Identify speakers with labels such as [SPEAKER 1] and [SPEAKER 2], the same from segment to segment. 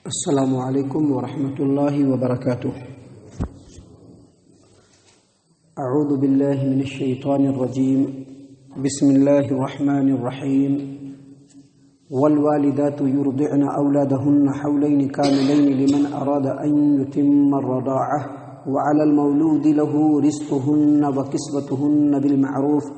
[SPEAKER 1] السلام علیکم ورحمۃ اللہ وبرکاتہ۔ اعوذ باللہ من الشیطان الرجیم، بسم اللہ الرحمن الرحیم۔ والوالدات يرضعن اولادهن حولين كاملين لمن اراد ان يتم الرضاعة وعلى المولود له رزقهن وكسوتهن بالمعروف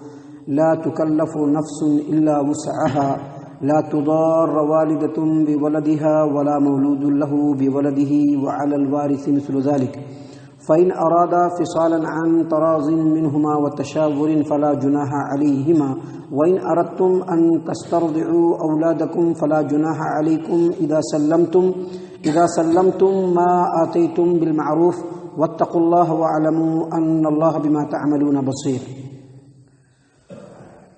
[SPEAKER 1] لا تكلف نفس الا وسعها لا تضار والدة بولدها ولا مولود له بولده وعلى الوارث مثل ذلك فإن أرادا فصالا عن تراض منهما وتشاور فلا جناح عليهما وإن أردتم أن تسترضعوا أولادكم فلا جناح عليكم إذا سلمتم ما آتيتم بالمعروف واتقوا الله واعلموا أن الله بما تعملون بصير۔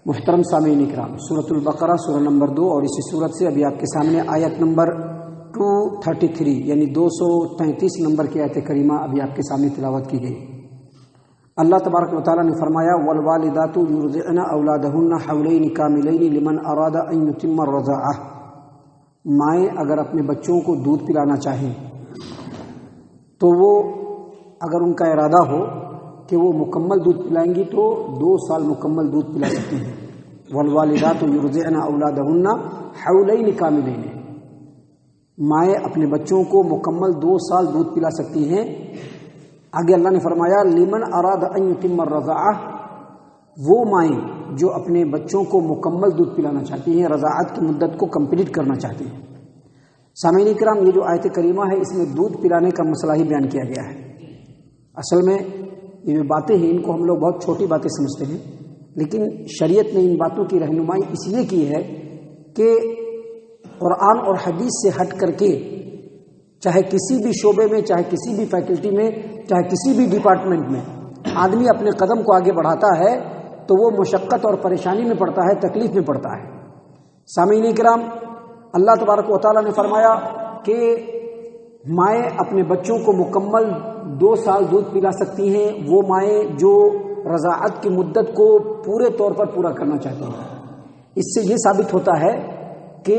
[SPEAKER 1] محترم سامعین اکرام، سورۃ البقرہ سورہ نمبر 2 اور اسی سورت سے ابھی آپ کے سامنے آیت نمبر 233 یعنی 233 نمبر کی آیت کریمہ ابھی آپ کے سامنے تلاوت کی گئی۔ اللہ تبارک و تعالیٰ نے فرمایا والوالدات یرضعن اولادهن حولین کاملین لمن اراد ان یتم الرضاعہ۔ مائیں اگر اپنے بچوں کو دودھ پلانا چاہیں تو وہ اگر ان کا ارادہ ہو کہ وہ مکمل دودھ پلائیں گی تو 2 سال مکمل دودھ پلا سکتی ہیں۔ والوالدات یرضعن اولادهن حولین کاملین، مائیں اپنے بچوں کو مکمل 2 سال دودھ پلا سکتی ہیں۔ آگے اللہ نے فرمایا لمن اراد ان یتم الرضاعہ، وہ مائیں جو اپنے بچوں کو مکمل دودھ پلانا چاہتی ہیں، رضاعت کی مدت کو کمپلیٹ کرنا چاہتی ہیں۔ سامعین کرام، یہ جو آیت کریمہ ہے اس میں دودھ پلانے کا مسئلہ ہی بیان کیا گیا ہے۔ اصل میں یہ جو باتیں ہیں ان کو ہم لوگ بہت چھوٹی باتیں سمجھتے ہیں، لیکن شریعت نے ان باتوں کی رہنمائی اس لیے کی ہے کہ قرآن اور حدیث سے ہٹ کر کے چاہے کسی بھی شعبے میں، چاہے کسی بھی فیکلٹی میں، چاہے کسی بھی ڈپارٹمنٹ میں آدمی اپنے قدم کو آگے بڑھاتا ہے تو وہ مشقت اور پریشانی میں پڑتا ہے، تکلیف میں پڑتا ہے۔ سامعین کرام، اللہ تبارک و تعالیٰ نے فرمایا کہ مائیں اپنے بچوں کو مکمل 2 سال دودھ پلا سکتی ہیں، وہ مائیں جو رضاعت کی مدت کو پورے طور پر پورا کرنا چاہتی ہیں۔ اس سے یہ ثابت ہوتا ہے کہ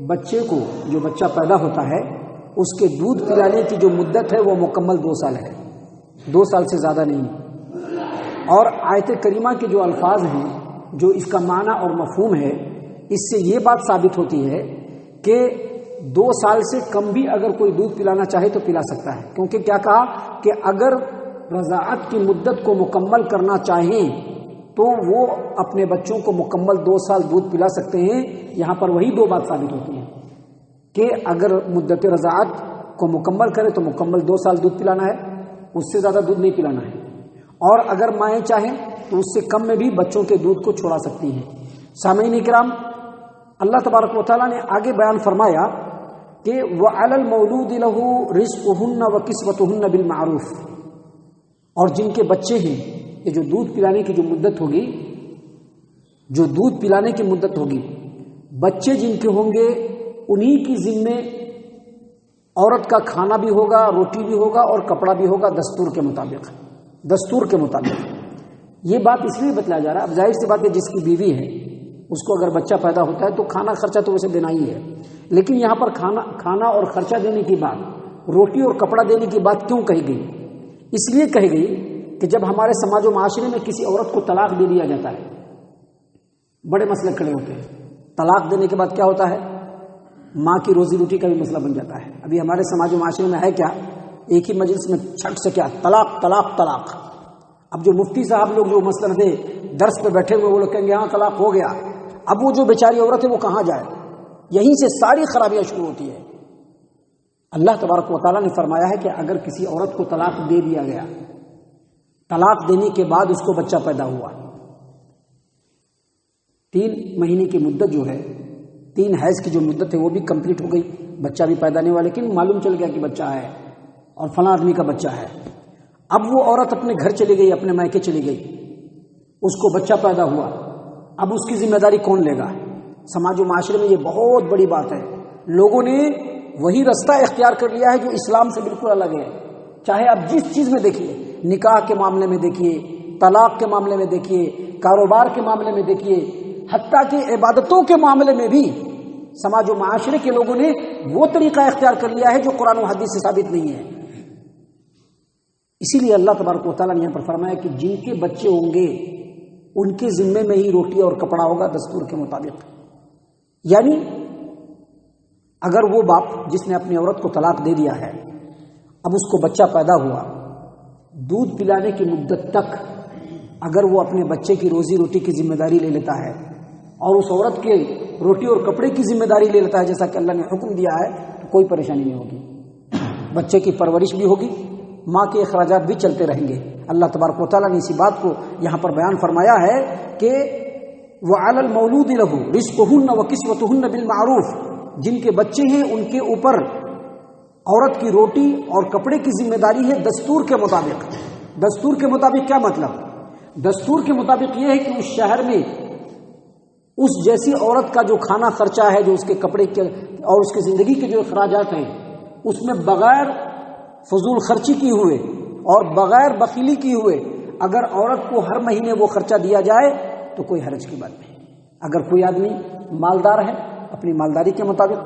[SPEAKER 1] بچے کو، جو بچہ پیدا ہوتا ہے، اس کے دودھ پلانے کی جو مدت ہے وہ مکمل 2 سال ہے، 2 سال سے زیادہ نہیں۔ اور آیت کریمہ کے جو الفاظ ہیں، جو اس کا معنی اور مفہوم ہے، اس سے یہ بات ثابت ہوتی ہے کہ 2 سال سے کم بھی اگر کوئی دودھ پلانا چاہے تو پلا سکتا ہے، کیونکہ کیا کہا کہ اگر رضاعت کی مدت کو مکمل کرنا چاہیں تو وہ اپنے بچوں کو مکمل 2 سال دودھ پلا سکتے ہیں۔ یہاں پر وہی 2 بات ثابت ہوتی ہیں کہ اگر مدت رضاعت کو مکمل کرے تو مکمل 2 سال دودھ پلانا ہے، اس سے زیادہ دودھ نہیں پلانا ہے، اور اگر مائیں چاہیں تو اس سے کم میں بھی بچوں کے دودھ کو چھوڑا سکتی ہیں۔ سامعین کرام، اللہ تبارک و تعالیٰ نے آگے بیان فرمایا کہ وَعَلَى الْمَوْلُودِ لَهُ رِزْقُهُنَّ وَكِسْوَتُهُنَّ بِالْمَعْرُوفِ، اور جن کے بچے ہیں، یہ جو دودھ پلانے کی جو مدت ہوگی، جو دودھ پلانے کی مدت ہوگی، بچے جن کے ہوں گے انہی کی ذمے عورت کا کھانا بھی ہوگا، روٹی بھی ہوگا اور کپڑا بھی ہوگا، دستور کے مطابق۔ یہ بات اس لیے بتلایا جا رہا ہے، اب ظاہر سی بات ہے جس کی بیوی ہے اس کو اگر بچہ پیدا ہوتا ہے تو کھانا خرچہ تو اسے دینا ہی ہے، لیکن یہاں پر کھانا اور خرچہ دینے کی بات، روٹی اور کپڑا دینے کی بات کیوں کہی گئی؟ اس لیے کہی گئی کہ جب ہمارے سماج و معاشرے میں کسی عورت کو طلاق دے دیا جاتا ہے، بڑے مسئلے کھڑے ہوتے ہیں۔ طلاق دینے کے بعد کیا ہوتا ہے؟ ماں کی روزی روٹی کا بھی مسئلہ بن جاتا ہے۔ ابھی ہمارے سماج و معاشرے میں ہے کیا، ایک ہی مجلس میں چھٹ سے کیا طلاق طلاق طلاق۔ اب جو مفتی صاحب لوگ جو مثلاً تھے درس پہ بیٹھے ہوئے، وہ لوگ کہیں گے ہاں طلاق ہو گیا، اب وہ جو بیچاری عورت ہے وہ کہاں جائے؟ یہیں سے ساری خرابیاں شروع ہوتی ہے۔ اللہ تبارک و تعالیٰ نے فرمایا ہے کہ اگر کسی عورت کو طلاق دے دیا گیا، طلاق دینے کے بعد اس کو بچہ پیدا ہوا، 3 مہینے کی مدت جو ہے، 3 حیض کی جو مدت ہے وہ بھی کمپلیٹ ہو گئی، بچہ بھی پیدا نہیں ہوا، لیکن معلوم چل گیا کہ بچہ ہے اور فلاں آدمی کا بچہ ہے۔ اب وہ عورت اپنے گھر چلی گئی، اپنے مائکے چلی گئی، اس کو بچہ پیدا ہوا، اب اس کی ذمہ داری کون لے گا؟ سماج و معاشرے میں یہ بہت بڑی بات ہے۔ لوگوں نے وہی رستہ اختیار کر لیا ہے جو اسلام سے بالکل الگ ہے، چاہے آپ جس چیز میں دیکھیے، نکاح کے معاملے میں دیکھیے، طلاق کے معاملے میں دیکھیے، کاروبار کے معاملے میں دیکھیے، حتیٰ کہ عبادتوں کے معاملے میں بھی سماج و معاشرے کے لوگوں نے وہ طریقہ اختیار کر لیا ہے جو قرآن و حدیث سے ثابت نہیں ہے۔ اسی لیے اللہ تبارک و تعالیٰ نے یہاں پر فرمایا کہ جن کے بچے ہوں گے ان کے ذمے میں ہی روٹی اور کپڑا ہوگا دستور کے مطابق۔ یعنی اگر وہ باپ جس نے اپنی عورت کو طلاق دے دیا ہے، اب اس کو بچہ پیدا ہوا، دودھ پلانے کی مدت تک اگر وہ اپنے بچے کی روزی روٹی کی ذمہ داری لے لیتا ہے اور اس عورت کے روٹی اور کپڑے کی ذمہ داری لے لیتا ہے جیسا کہ اللہ نے حکم دیا ہے، تو کوئی پریشانی نہیں ہوگی، بچے کی پرورش بھی ہوگی، ماں کے اخراجات بھی چلتے رہیں گے۔ اللہ تبارک و تعالیٰ نے اسی بات کو یہاں پر بیان فرمایا ہے کہ وَعَلَى الْمَوْلُودِ لَهُ رِزْقُهُنَّ وَكِسْوَتُهُنَّ بِالْمَعْرُوفِ، جن کے بچے ہیں ان کے اوپر عورت کی روٹی اور کپڑے کی ذمہ داری ہے دستور کے مطابق۔ دستور کے مطابق کیا مطلب؟ دستور کے مطابق یہ ہے کہ اس شہر میں اس جیسی عورت کا جو کھانا خرچہ ہے، جو اس کے کپڑے کے اور اس کی زندگی کے جو اخراجات ہیں، اس میں بغیر فضول خرچی کی ہوئے اور بغیر بخیلی کی ہوئے اگر عورت کو ہر مہینے وہ خرچہ دیا جائے تو کوئی حرج کی بات نہیں۔ اگر کوئی آدمی مالدار ہے اپنی مالداری کے مطابق،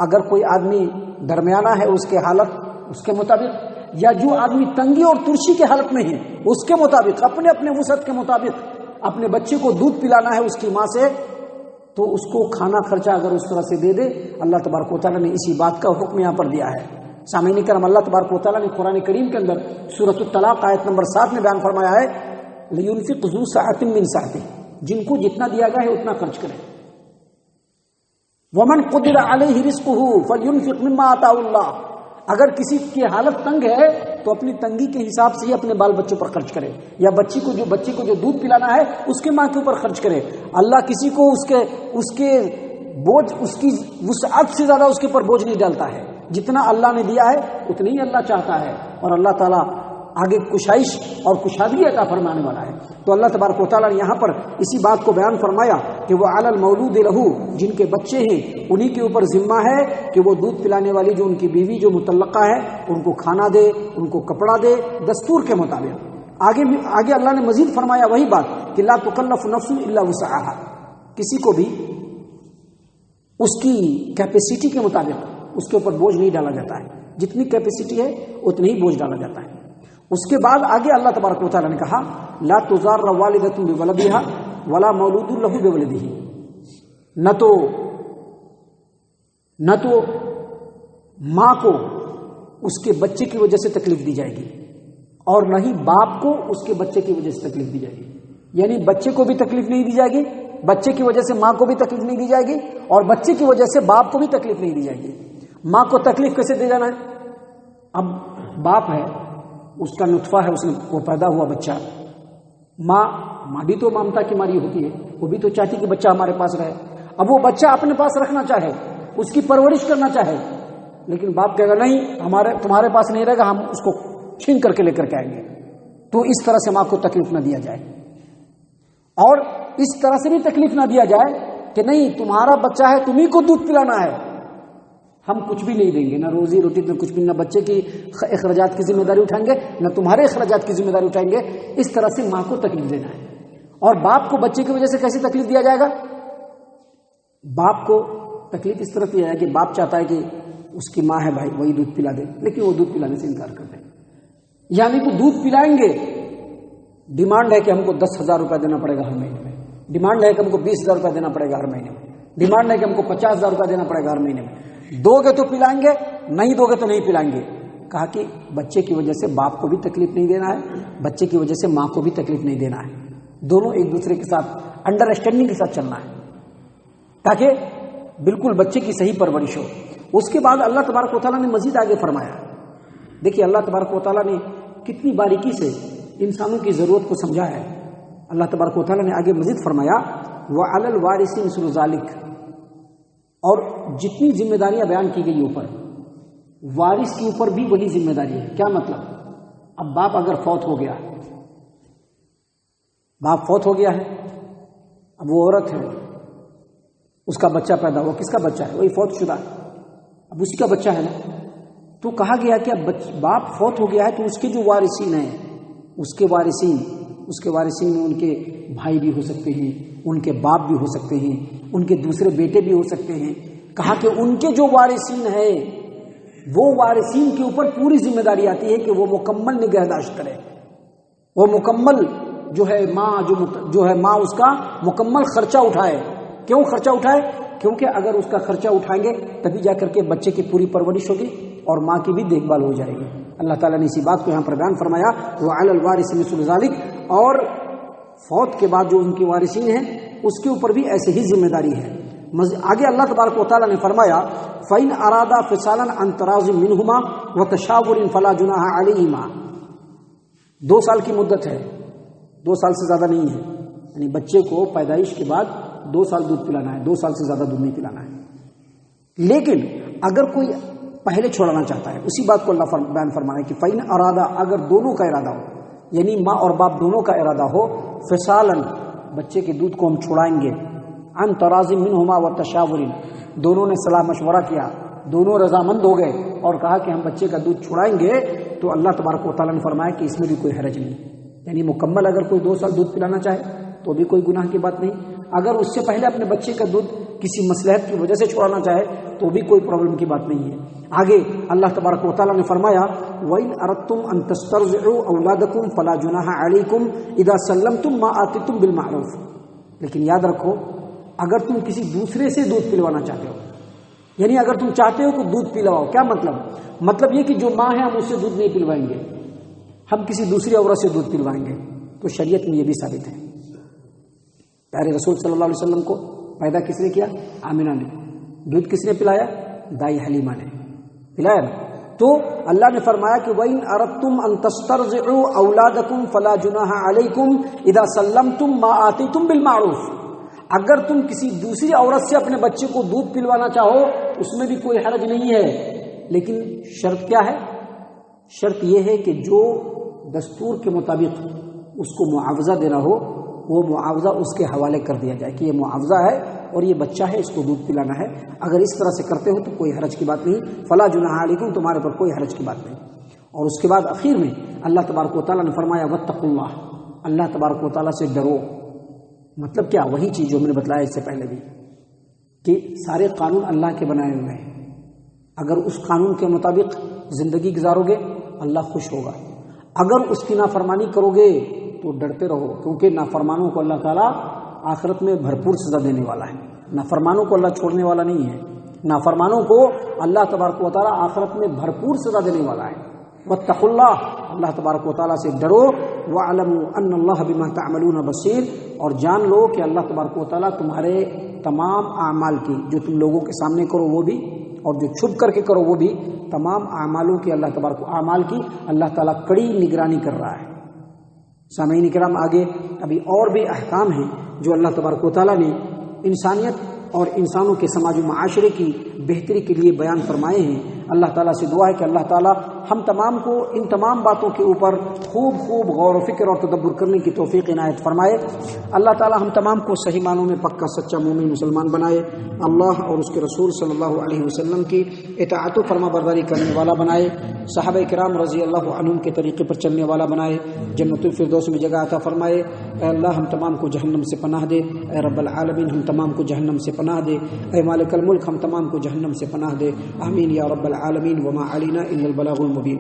[SPEAKER 1] اگر کوئی آدمی درمیانہ ہے اس کے حالت اس کے مطابق، یا جو آدمی تنگی اور ترشی کے حالت میں ہے اس کے مطابق، اپنے اپنے وسعت کے مطابق اپنے بچے کو دودھ پلانا ہے اس کی ماں سے، تو اس کو کھانا خرچہ اگر اس طرح سے دے دے، اللہ تبارک و تعالیٰ نے اسی بات کا حکم یہاں پر دیا ہے۔ سامعین کرام، اللہ تبارک و تعالیٰ نے قرآن کریم کے اندر سورۃ الطلاق آیت نمبر 7 میں بیان فرمایا ہے لِيُنْفِقْ ذُو سَعَةٍ مِّن سَعَتِهِ، جن کو جتنا دیا گیا ہے اتنا خرچ کرے۔ وَمَنْ قُدِرَ عَلَيْهِ رِزْقُهُ فَلْيُنْفِقْ مِمَّا آتَاهُ اللَّهُ، اگر کسی کی حالت تنگ ہے تو اپنی تنگی کے حساب سے ہی اپنے بال بچوں پر خرچ کرے، یا بچے کو جو دودھ پلانا ہے اس کے ماں کے اوپر خرچ کرے۔ اللہ کسی کو اس کے بوجھ، اس کی وسعت سے زیادہ اس کے اوپر بوجھ نہیں ڈالتا ہے، جتنا اللہ نے دیا ہے اتنا ہی اللہ چاہتا ہے، اور اللہ تعالیٰ آگے کشائش اور کشادگی عطا فرمانے والا ہے۔ تو اللہ تبارک و تعالیٰ نے یہاں پر اسی بات کو بیان فرمایا کہ وہ علی المولود لہو، جن کے بچے ہیں انہی کے اوپر ذمہ ہے کہ وہ دودھ پلانے والی جو ان کی بیوی جو مطلقہ ہے ان کو کھانا دے، ان کو کپڑا دے دستور کے مطابق۔ آگے اللہ نے مزید فرمایا وہی بات کہ لا تکلف نفس الا وسعها، کسی کو بھی اس کی کیپیسٹی کے مطابق اس کے اوپر بوجھ نہیں ڈالا جاتا ہے، جتنی کیپیسٹی ہے اتنی ہی بوجھ ڈالا جاتا ہے۔ اس کے بعد آگے اللہ تبارک و تعالیٰ نے کہا لا تضار والدۃ بولدها ولا مولود له بولده، نہ تو ماں کو اس کے بچے کی وجہ سے تکلیف دی جائے گی، اور نہ ہی باپ کو اس کے بچے کی وجہ سے تکلیف دی جائے گی۔ یعنی بچے کو بھی تکلیف نہیں دی جائے گی، بچے کی وجہ سے ماں کو بھی تکلیف نہیں دی جائے گی، اور بچے کی وجہ سے باپ کو بھی تکلیف نہیں دی جائے گی۔ ماں کو تکلیف کیسے دے جانا ہے؟ اب باپ ہے، اس کا نطفہ ہے، اس نے وہ پیدا ہوا بچہ، ماں بھی تو ممتا کی ماری ہوتی ہے، وہ بھی تو چاہتی کہ بچہ ہمارے پاس رہے۔ اب وہ بچہ اپنے پاس رکھنا چاہے، اس کی پرورش کرنا چاہے، لیکن باپ کہے گا نہیں تمہارے پاس نہیں رہے گا، ہم اس کو چھین کر کے لے کر کے آئیں گے۔ تو اس طرح سے ماں کو تکلیف نہ دیا جائے، اور اس طرح سے بھی تکلیف نہ دیا جائے کہ نہیں تمہارا بچہ ہے تمہیں کو دودھ پلانا ہے، ہم کچھ بھی نہیں دیں گے، نہ روزی روٹی نہ کچھ بھی، نہ بچے کی اخراجات کی ذمہ داری اٹھائیں گے، نہ تمہارے اخراجات کی ذمہ داری اٹھائیں گے۔ اس طرح سے ماں کو تکلیف دینا ہے۔ اور باپ کو بچے کی وجہ سے کیسے تکلیف دیا جائے گا؟ باپ کو تکلیف اس طرح دیا جائے کہ باپ چاہتا ہے کہ اس کی ماں ہے بھائی وہی دودھ پلا دے، لیکن وہ دودھ پلانے سے انکار کر دے، یعنی کہ دودھ پلائیں گے، ڈیمانڈ ہے کہ ہم کو 10,000 روپیہ دینا پڑے گا ہر مہینے میں، ڈیمانڈ ہے کہ ہم کو 20,000 روپیہ دینا پڑے گا ہر مہینے میں، ڈیمانڈ ہے کہ ہم کو 50,000 روپیہ دینا پڑے گا ہر مہینے میں۔ دو گے تو پلائیں گے، نہیں دو گے تو نہیں پلائیں گے۔ کہا کہ بچے کی وجہ سے باپ کو بھی تکلیف نہیں دینا ہے، بچے کی وجہ سے ماں کو بھی تکلیف نہیں دینا ہے، دونوں ایک دوسرے کے ساتھ انڈرسٹینڈنگ کے ساتھ چلنا ہے تاکہ بالکل بچے کی صحیح پرورش ہو۔ اس کے بعد اللہ تبارک و تعالیٰ نے مزید آگے فرمایا، دیکھیے اللہ تبارک و تعالیٰ نے کتنی باریکی سے انسانوں کی ضرورت کو سمجھا ہے۔ اللہ تبارک و تعالیٰ نے آگے مزید فرمایا وَعَلَى الْوَارِثِ مِثْلُ ذَلِكَ، اور جتنی ذمہ داریاں بیان کی گئی اوپر، وارث کے اوپر بھی وہی ذمہ داری ہے۔ کیا مطلب؟ اب باپ اگر فوت ہو گیا، باپ فوت ہو گیا ہے، اب وہ عورت ہے، اس کا بچہ پیدا ہوا، کس کا بچہ ہے؟ وہی فوت شدہ، اب اسی کا بچہ ہے نا۔ تو کہا گیا کہ اب باپ فوت ہو گیا ہے تو اس کے جو وارثین ہیں، اس کے وارثین میں ان کے بھائی بھی ہو سکتے ہیں، ان کے باپ بھی ہو سکتے ہیں، ان کے دوسرے بیٹے بھی ہو سکتے ہیں، کہا کہ ان کے جو وارثین ہیں وہ وارثین کے اوپر پوری ذمہ داری آتی ہے کہ وہ مکمل نگہداشت کرے، وہ مکمل جو ہے ماں اس کا مکمل خرچہ اٹھائے۔ کیوں خرچہ اٹھائے؟ کیونکہ اگر اس کا خرچہ اٹھائیں گے تبھی جا کر کے بچے کی پوری پرورش ہوگی اور ماں کی بھی دیکھ بھال ہو جائے گی۔ اللہ تعالیٰ نے اسی بات کو یہاں پر بیان فرمایا، وَعَلَى الْوَارِثِ مِثْلُ ذَلِكَ، اور فوت کے بعد جو ان کی وارثین ہیں اس کے اوپر بھی ایسے ہی ذمہ داری ہے۔ آگے اللہ تبارک و تعالیٰ نے فرمایا فَإِنْ أَرَادَا فِصَالًا عَنْ تَرَاضٍ مِّنْهُمَا وَتَشَاوُرٍ فَلَا جُنَاحَ عَلَيْهِمَا۔ 2 سال کی مدت ہے، 2 سال سے زیادہ نہیں ہے، یعنی بچے کو پیدائش کے بعد 2 سال دودھ پلانا ہے، 2 سال سے زیادہ دودھ نہیں پلانا ہے۔ لیکن اگر کوئی پہلے چھوڑانا چاہتا ہے، اسی بات کو اللہ بیان فرمانا ہے کہ فَإِنْ أَرَادَا، اگر دونوں کا ارادہ ہو، یعنی ماں اور باپ دونوں کا ارادہ ہو، فِصَالًا، بچے کے دودھ کو ہم چھڑائیں گے، عن تراض منہما وتشاور، دونوں نے صلاح مشورہ کیا، دونوں رضامند ہو گئے اور کہا کہ ہم بچے کا دودھ چھڑائیں گے، تو اللہ تبارک و تعالیٰ نے فرمایا کہ اس میں بھی کوئی حرج نہیں، یعنی مکمل اگر کوئی 2 سال دودھ پلانا چاہے تو بھی کوئی گناہ کی بات نہیں، اگر اس سے پہلے اپنے بچے کا دودھ کسی مصلحت کی وجہ سے چھڑانا چاہے تو بھی کوئی پرابلم کی بات نہیں ہے۔ آگے اللہ تبارک و تعالیٰ نے فرمایا وَإِنْ أَرَدْتُمْ أَن تَسْتَرْضِعُوا أَوْلَادَكُمْ فَلَا جُنَاحَ عَلَيْكُمْ إِذَا سَلَّمْتُمْ مَا آتَيْتُمْ بِالْمَعْرُوفِ، لیکن یاد رکھو اگر تم کسی دوسرے سے دودھ پلوانا چاہتے ہو، یعنی اگر تم چاہتے ہو کہ دودھ پلواؤ، کیا مطلب یہ کہ جو ماں ہے ہم اس سے دودھ نہیں پلوائیں گے، ہم کسی دوسری عورت سے دودھ پلوائیں گے، تو شریعت میں یہ بھی ثابت ہے۔ پیارے رسول صلی اللہ علیہ وسلم کو پیدا کس نے کیا؟ آمنہ نے۔ دودھ کس نے پلایا؟ دائی حلیمہ نے پلایا نا۔ تو اللہ نے فرمایا کہ وَإِنْ أَرَدْتُمْ أَن تَسْتَرْضِعُوا أَوْلَادَكُمْ فَلَا جُنَاحَ عَلَيْكُمْ إِذَا سَلَّمْتُمْ مَا آتَيْتُمْ بِالْمَعْرُوفِ، اگر تم کسی دوسری عورت سے اپنے بچے کو دودھ پلوانا چاہو اس میں بھی کوئی حرج نہیں ہے، لیکن شرط کیا ہے؟ شرط یہ ہے کہ جو دستور کے مطابق اس کو معاوضہ دینا ہو وہ معاوضہ اس کے حوالے کر دیا جائے کہ یہ معاوضہ ہے اور یہ بچہ ہے، اس کو دودھ پلانا ہے۔ اگر اس طرح سے کرتے ہو تو کوئی حرج کی بات نہیں، فلا جناح علیکم، تمہارے پر کوئی حرج کی بات نہیں۔ اور اس کے بعد اخیر میں اللہ تبارک و تعالیٰ نے فرمایا واتقوا اللہ، اللہ تبارک و تعالیٰ سے ڈرو۔ مطلب کیا؟ وہی چیز جو میں نے بتلایا اس سے پہلے بھی کہ سارے قانون اللہ کے بنائے ہوئے ہیں، اگر اس قانون کے مطابق زندگی گزارو گے اللہ خوش ہوگا، اگر اس کی نافرمانی کرو گے تو ڈرتے رہو، کیونکہ نافرمانوں کو اللہ تعالیٰ آخرت میں بھرپور سزا دینے والا ہے۔ نافرمانوں کو اللہ چھوڑنے والا نہیں ہے، نافرمانوں کو اللہ تبارک و تعالیٰ آخرت میں بھرپور سزا دینے والا ہے۔ واتقوا اللہ، اللہ تبارک و تعالیٰ سے ڈرو، وَاعْلَمُوا أَنَّ اللَّهَ بِمَا تَعْمَلُونَ بَصِيرٌ، اور جان لو کہ اللہ تبارک و تعالیٰ تمہارے تمام اعمال کی، جو تم لوگوں کے سامنے کرو وہ بھی اور جو چھپ کر کے کرو وہ بھی، تمام اعمالوں کی اللہ تبارک و اعمال کی اللہ تعالیٰ کڑی نگرانی کر رہا ہے۔ سامعین کرام، آگے ابھی اور بھی احکام ہیں جو اللہ تبارک و تعالیٰ نے انسانیت اور انسانوں کے سماج و معاشرے کی بہتری کے لیے بیان فرمائے ہیں۔ اللہ تعالیٰ سے دعا ہے کہ اللہ تعالیٰ ہم تمام کو ان تمام باتوں کے اوپر خوب غور و فکر اور تدبر کرنے کی توفیق عنایت فرمائے۔ اللہ تعالیٰ ہم تمام کو صحیح معنوں میں پکا سچا مومن مسلمان بنائے، اللہ اور اس کے رسول صلی اللہ علیہ وسلم کی اطاعت و فرما برداری کرنے والا بنائے، صحابہ کرام رضی اللہ عنہم کے طریقے پر چلنے والا بنائے، جنت الفردوس میں جگہ عطا فرمائے۔ اے اللہ ہم تمام کو جہنم سے پناہ دے، اے رب العالمین ہم تمام کو جہنم سے پناہ دے، اے مالک الملک ہم تمام کو جہنم سے پناہ دے، آمین یا رب العالمین، وما علینا الا البلاغ المبین۔